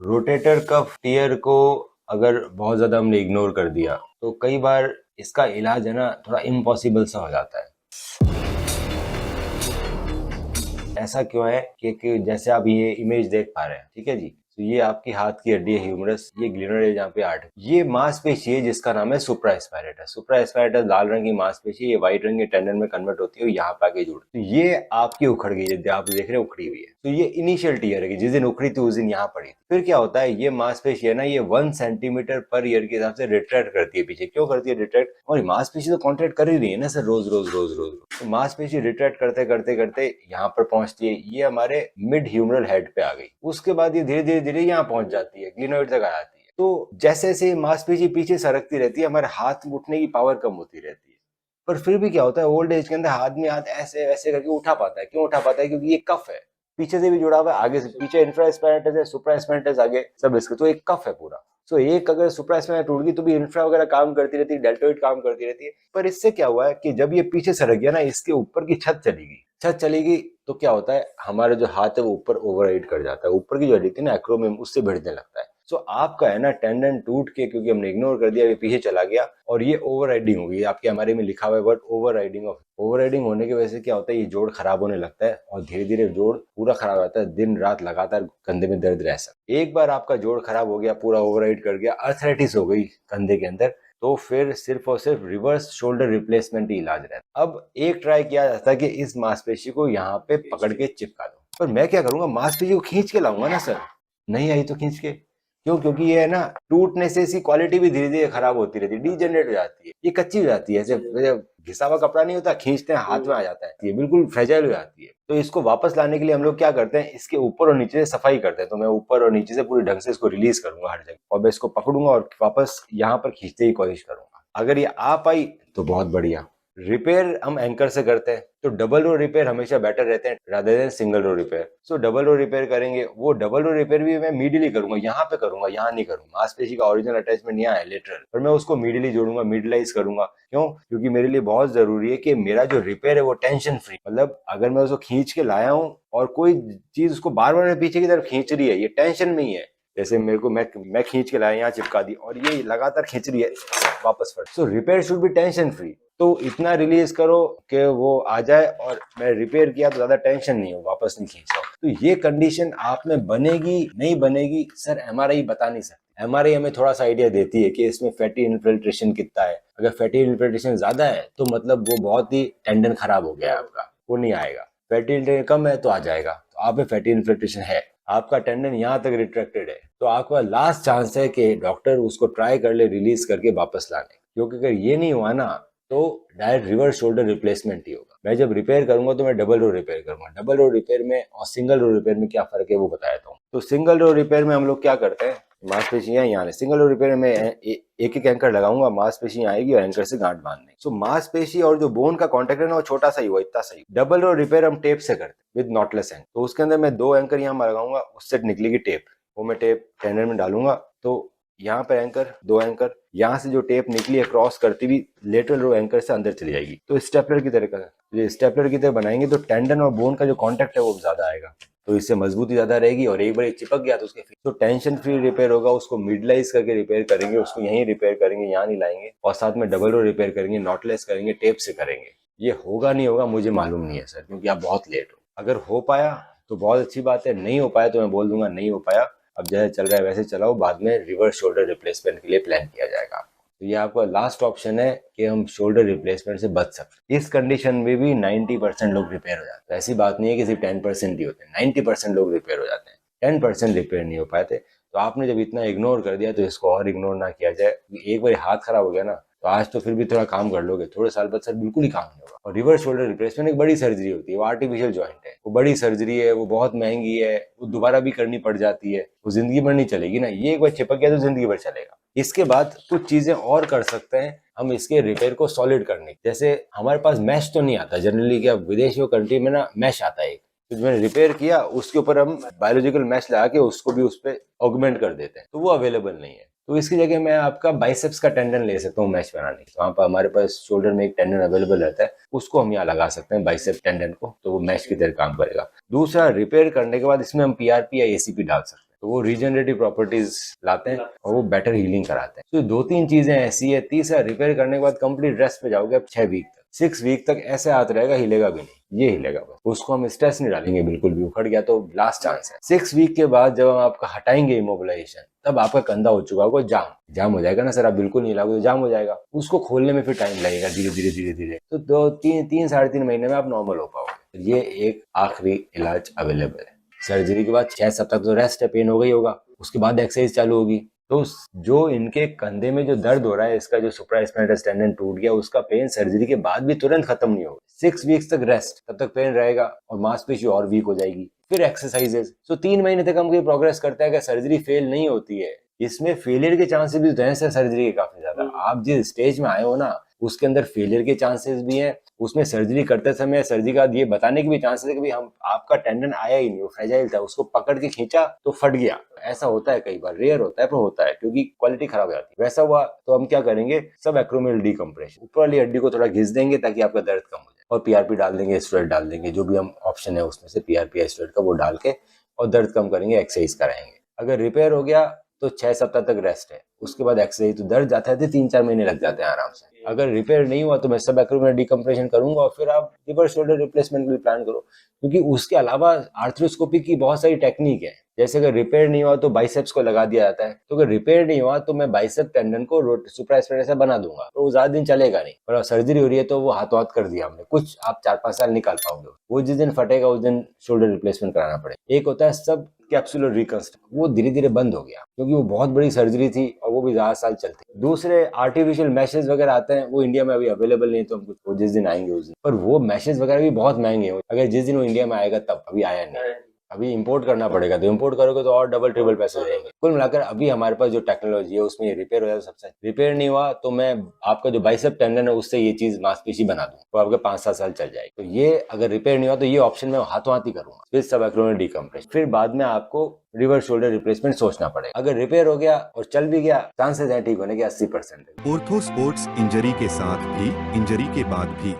Rotator cuff tier को अगर बहुत ज्यादा हमने इग्नोर कर दिया तो कई बार इसका इलाज है ना थोड़ा इम्पॉसिबल सा हो जाता है। ऐसा क्यों है कि जैसे आप ये इमेज देख पा रहे हैं, ठीक है जी। तो ये आपकी हाथ की हड्डी है ह्यूमरस, ये ग्लिनोइड है जहाँ पे आर्ट, ये मांसपेशी है जिसका नाम है सुप्रास्पाइरेटस। सुप्रास्पाइरेटस लाल रंग की मांसपेशी, ये व्हाइट रंग के टेंडन में कन्वर्ट होती है और यहाँ पे आके जुड़ती है। तो ये आपकी उखड़ गई, जैसे आप देख रहे हैं उखड़ी हुई है। तो ये इनिशियल टीयर है कि जिस दिन उखड़ी थी उस दिन यहाँ पड़ी थी। फिर क्या होता है, ये मांसपेशी है ना, ये 1 सेंटीमीटर पर ईयर के हिसाब से रिट्रैक्ट करती है पीछे। क्यों करती है रिट्रैक्ट? और मांसपेशी तो कॉन्ट्रैक्ट कर ही रही है ना सर, रोज रोज रोज रोज। तो मांसपेशी रिट्रैक्ट करते करते करते यहाँ पर पहुंचती है, ये हमारे मिड ह्यूमरल हेड पे आ गई। उसके बाद ये धीरे धीरे धीरे यहाँ पहुंच जाती है, ग्लिनोइड तक आ जाती है। तो जैसे जैसे मांसपेशी पीछे सरकती रहती है, हमारे हाथ में उठने की पावर कम होती रहती है। पर फिर भी क्या होता है, ओल्ड एज के अंदर आदमी हाथ ऐसे ऐसे करके उठा पाता है। क्यों उठा पाता है? क्योंकि ये कफ है, पीछे से भी जुड़ा हुआ है, आगे से पीछे इंफ्रास्पाइनेटस है, सुप्रास्पाइनेटस आगे सब इसके। तो एक कफ है पूरा। सो एक अगर सुप्रास्पाइनेटस टूट गई तो भी इंफ्रा वगैरह काम करती रहती है, डेल्टोइड काम करती रहती है। पर इससे क्या हुआ है कि जब ये पीछे सरक गया ना, इसके ऊपर की छत चली गई। छत चली गई तो क्या होता है, हमारा जो हाथ है वो ऊपर ओवरराइड कर जाता है, ऊपर की जो हड्डी थी ना एक्रोमियम, उससे भिड़ने लगता है। सो आपका है ना टेंडन टूट के, क्योंकि हमने इग्नोर कर दिया, ये पीछे चला गया और ये ओवरराइडिंग हो गई। आपके हमारे में लिखा हुआ है वर्ड ओवरराइडिंग। ऑफ ओवरराइडिंग होने की वजह से क्या होता है, ये जोड़ खराब होने लगता है और धीरे धीरे जोड़ पूरा खराब हो जाता है। दिन रात लगातार कंधे में दर्द रह सकता है। एक बार आपका जोड़ खराब हो गया, पूरा ओवरराइड कर गया, अर्थराइटिस हो गई कंधे के अंदर, तो फिर सिर्फ और सिर्फ रिवर्स शोल्डर रिप्लेसमेंट ही इलाज रहता है। अब एक ट्राई किया जाता है कि इस मांसपेशी को यहाँ पे पकड़ के चिपका दो। पर मैं क्या करूंगा, मांसपेशी को खींच के लाऊंगा ना सर, नहीं आई तो खींच के। क्यों? क्योंकि ये है ना, टूटने से इसकी क्वालिटी भी धीरे धीरे खराब होती रहती है, डीजेनरेट हो जाती है, ये कच्ची हो जाती है। ऐसे घिसा हुआ कपड़ा नहीं होता, खींचते हैं हाथ में आ जाता है, ये बिल्कुल फ्रेजाइल हो जाती है। तो इसको वापस लाने के लिए हम लोग क्या करते हैं, इसके ऊपर और नीचे से सफाई करते हैं। तो मैं ऊपर और नीचे से पूरी ढंग से इसको रिलीज करूंगा हर जगह, और मैं इसको पकड़ूंगा और वापस यहाँ पर खींचने की कोशिश करूंगा। अगर ये आ पाई तो बहुत बढ़िया। रिपेयर हम एंकर से करते हैं, तो डबल रो रिपेयर हमेशा बेटर रहते हैं rather than single row repair. So double row repair करेंगे, वो डबल रो रिपेयर भी मैं मीडियली करूंगा, यहाँ पे करूंगा, यहाँ नहीं करूंगा। मांसपेशी का ओरिजिनल अटैचमेंट यहाँ है लेटरल, पर मैं उसको मीडियली जोड़ूंगा, मिडलाइज करूंगा। क्यों? क्योंकि मेरे लिए बहुत जरूरी है कि मेरा जो रिपेयर है वो टेंशन फ्री। मतलब अगर मैं उसको खींच के लाया हूँ और कोई चीज उसको बार बार पीछे की तरफ खींच रही है, ये टेंशन नहीं है। जैसे मेरे को मैं खींच के लाया, यहाँ चिपका दी और ये लगातार खींच रही है, वापस फट। So repair should be tension free. तो इतना रिलीज करो कि वो आ जाए, और मैं रिपेयर किया तो ज्यादा टेंशन नहीं हो, वापस नहीं खींच रहा। तो ये कंडीशन आप में बनेगी नहीं बनेगी सर, एमआरआई बता नहीं सकती। एमआरआई हमें थोड़ा सा आइडिया देती है कि इसमें फैटी इन्फिल्ट्रेशन कितना है। अगर फैटी इन्फिल्ट्रेशन ज्यादा है तो मतलब वो बहुत ही टेंडन खराब हो गया है आपका, वो नहीं आएगा। फैटी इन्फिल्ट्रेशन कम है तो आ जाएगा। तो आप में फैटी इन्फिल्ट्रेशन है, आपका टेंडन यहाँ तक रिट्रैक्टेड है, तो आपका लास्ट चांस है कि डॉक्टर उसको ट्राई कर ले रिलीज करके वापस लाने। क्योंकि अगर ये नहीं हुआ ना तो डायरेक्ट रिवर्स शोल्डर रिप्लेसमेंट ही होगा। मैं जब रिपेयर करूंगा तो मैं डबल रो रिपेयर करूंगा। डबल रो रिपेयर में और सिंगल रो रिपेयर में क्या फर्क है वो बता देता हूँ। तो सिंगल रो रिपेयर में हम लोग क्या करते हैं, मांसपेशियां यहाँ, सिंगल रो रिपेयर में एक एक एंकर लगाऊंगा, मांसपेशी आएगी और एंकर से गांठ बांधने। सो मांसपेशी और जो बोन का कॉन्टेक्ट है ना वो छोटा सा ही हुआ, इतना सही। डबल रो रिपेयर हम टेप से करते हैं विद नॉटलेस एंड। तो उसके अंदर मैं 2 एंकर यहाँ लगाऊंगा, उससे निकलेगी टेप, वो मैं टेप टेंडन में डालूंगा। तो यहाँ पर एंकर, 2 एंकर, यहाँ से जो टेप निकली है क्रॉस करती हुई लेटरल रो एंकर से अंदर चली जाएगी। तो स्टेपलर की तरह का, ये स्टेपलर की तरह बनाएंगे तो टेंडन और बोन का जो कांटेक्ट है वो ज्यादा आएगा, तो इससे मजबूती ज्यादा रहेगी। और एक बार चिपक गया तो उसके तो टेंशन फ्री रिपेयर होगा। उसको मिडलाइज करके रिपेयर करेंगे, उसको यहीं रिपेयर करेंगे, यहाँ नहीं लाएंगे। और साथ में डबल रो रिपेयर करेंगे, नॉटलेस करेंगे, टेप से करेंगे। ये होगा नहीं होगा मुझे मालूम नहीं है सर, क्योंकि आप बहुत लेट हो। अगर हो पाया तो बहुत अच्छी बात है, नहीं हो पाया तो मैं बोल दूंगा नहीं हो पाया, अब जैसे चल रहा है वैसे चलाओ, बाद में रिवर्स शोल्डर रिप्लेसमेंट के लिए प्लान किया जाएगा। तो ये आपका लास्ट ऑप्शन है कि हम शोल्डर रिप्लेसमेंट से बच सकते हैं। इस कंडीशन में भी 90% लोग रिपेयर हो जाते हैं। ऐसी बात नहीं है कि सिर्फ 10% ही होते हैं, 90% लोग रिपेयर हो जाते हैं, 10% रिपेयर नहीं हो पाते। तो आपने जब इतना इग्नोर कर दिया तो इसको और इग्नोर ना किया जाए। एक बार हाथ खराब हो गया ना तो आज तो फिर भी थोड़ा काम कर लोगे, थोड़े साल बाद सर बिल्कुल ही काम नहीं होगा। और रिवर्स शोल्डर रिप्लेसमेंट एक बड़ी सर्जरी होती है, वो आर्टिफिशियल जॉइंट है, वो बड़ी सर्जरी है, वो बहुत महंगी है, वो दोबारा भी करनी पड़ जाती है, वो जिंदगी भर नहीं चलेगी ना। ये एक बार चिपक गया तो जिंदगी भर चलेगा। इसके बाद कुछ चीजें और कर सकते हैं हम इसके रिपेयर को सॉलिड करने। जैसे हमारे पास मैश तो नहीं आता जनरली, क्या विदेशी कंट्री में ना मैश आता है, तो जो मैंने रिपेयर किया उसके ऊपर हम बायोलॉजिकल मैश लगा के उसको भी उस पर ऑगमेंट कर देते हैं, तो वो अवेलेबल नहीं है। तो इसकी जगह मैं आपका बाइसेप्स का टेंडन ले सकता हूँ मैश बनाने के। वहाँ पर हमारे पास शोल्डर में एक टेंडन अवेलेबल रहता है, उसको हम यहाँ लगा सकते हैं बाइसेप टेंडन को, तो वो मैश की तरह काम करेगा। दूसरा, रिपेयर करने के बाद इसमें हम पीआरपी या एसीपी डाल सकते हैं। तो वो रीजनरेटिव प्रॉपर्टीज लाते हैं और वो बेटर हीलिंग कराते हैं। तो 2-3 चीजें ऐसी है। तीसरा, रिपेयर करने के बाद कंप्लीट रेस्ट पे जाओगे आप 6 वीक तक। 6 वीक तक ऐसे हाथ रहेगा, हिलेगा भी नहीं, ये हिलेगा बस। उसको हम स्ट्रेस नहीं डालेंगे बिल्कुल भी, उखड़ गया तो लास्ट चांस है। 6 वीक के बाद जब हम आपका हटाएंगे इमोबिलाइजेशन, तब आपका कंधा हो चुका होगा जाम हो जाएगा ना सर, आप बिल्कुल नहीं हिलाओगे तो जाम हो जाएगा। उसको खोलने में फिर टाइम लगेगा धीरे धीरे धीरे धीरे। तो 2-3 साढ़े 3 महीने में आप नॉर्मल हो पाओगे। ये एक आखिरी इलाज अवेलेबल है। सर्जरी के बाद 6 सप्ताह तो रेस्ट है, पेन हो गई होगा, उसके बाद एक्सरसाइज चालू होगी। तो जो इनके कंधे में जो दर्द हो रहा है, इसका जो सुप्रास्पाइनस टेंडन टूट गया, उसका पेन सर्जरी के बाद भी तुरंत खत्म नहीं होगा। 6 वीक्स तक रेस्ट, तब तक पेन रहेगा और मांसपेशी और वीक हो जाएगी। फिर एक्सरसाइजेस। तो 3 महीने तक हम कोई प्रोग्रेस करते हैं कि सर्जरी फेल नहीं होती है। इसमें फेलियर के चांसेस भी तो हैं सर्जरी के काफी ज्यादा। आप जिस स्टेज में आए हो ना, उसके अंदर फेलियर के चांसेस भी हैं। उसमें सर्जरी करते समय सर्जरी का ये बताने के भी चांसेस है कि भाई हम आपका टेंडन आया ही नहीं, वो फ्रेजाइल था, उसको पकड़ के खींचा तो फट गया। ऐसा होता है, कई बार, रेयर होता है पर होता है, क्योंकि क्वालिटी खराब हो जाती है। वैसा हुआ तो हम क्या करेंगे, सब एक्रोमियल डीकम्प्रेशन, ऊपर वाली हड्डी को थोड़ा घिस देंगे ताकि आपका दर्द कम हो जाए, और पीआरपी डाल देंगे, स्टेरॉइड डाल देंगे, जो भी हम ऑप्शन है उसमें से पीआरपी या स्टेरॉइड का वो डाल के, और दर्द कम करेंगे, एक्सरसाइज कराएंगे। अगर रिपेयर हो गया तो 6 सप्ताह तक रेस्ट है, उसके बाद एक्सरसाइज। तो दर्द जाता है तो 3-4 महीने लग जाते हैं आराम से। अगर रिपेयर नहीं हुआ तो मैं सब एक्रोमियल डीकम्प्रेशन करूंगा, और फिर आप लिवर शोल्डर रिप्लेसमेंट भी प्लान करो, क्योंकि उसके अलावा आर्थ्रोस्कोपी की बहुत सारी टेक्निक है। जैसे अगर रिपेयर नहीं हुआ तो बाइसेप्स को लगा दिया जाता है, तो अगर रिपेयर नहीं हुआ तो मैं बाइसेप टेंडन को सुप्रास्पाइनस से बना दूंगा, तो वो ज्यादा दिन चलेगा नहीं। और सर्जरी हो रही है तो वो हाथों हाथ कर दिया हमने, कुछ आप 4-5 साल निकाल पाओगे। वो जिस दिन फटेगा उस दिन शोल्डर रिप्लेसमेंट कराना पड़ेगा। एक होता है सब कैप्सुलर रिकंस्ट्रक्शन, वो धीरे धीरे बंद हो गया क्योंकि वो बहुत बड़ी सर्जरी थी और वो भी ज्यादा साल चलती। दूसरे आर्टिफिशियल मैशेस वगैरह आते हैं, वो इंडिया में अभी अवेलेबल नहीं, तो हमको वो जिस दिन आएंगे उस दिन। पर वो मैशेस वगैरह भी बहुत महंगे हैं, अगर जिस दिन वो इंडिया में आएगा तब। अभी आया नहीं, अभी इंपोर्ट करना पड़ेगा, तो इंपोर्ट करोगे तो और डबल ट्रिपल पैसे हो जाएंगे। कुल मिलाकर अभी हमारे पास जो टेक्नोलॉजी है उसमें ये रिपेयर हो जाए तो सबसे। रिपेयर नहीं हुआ तो मैं आपका जो बाइसेप टेंडन है उससे ये चीज मांसपेशी बना दूं, तो आपके 5-7 साल चल जाएगी। तो ये अगर रिपेयर नहीं हुआ तो ये ऑप्शन मैं हाथों हाथ ही करूंगा, फिर सब एक्रोमियल डीकम्प्रेशन, फिर बाद में आपको रिवर्स शोल्डर रिप्लेसमेंट सोचना पड़ेगा। अगर रिपेयर हो गया और चल भी गया, चांसेस है ठीक होने के 80%। ऑर्थो स्पोर्ट्स इंजरी के साथ भी, इंजरी के बाद भी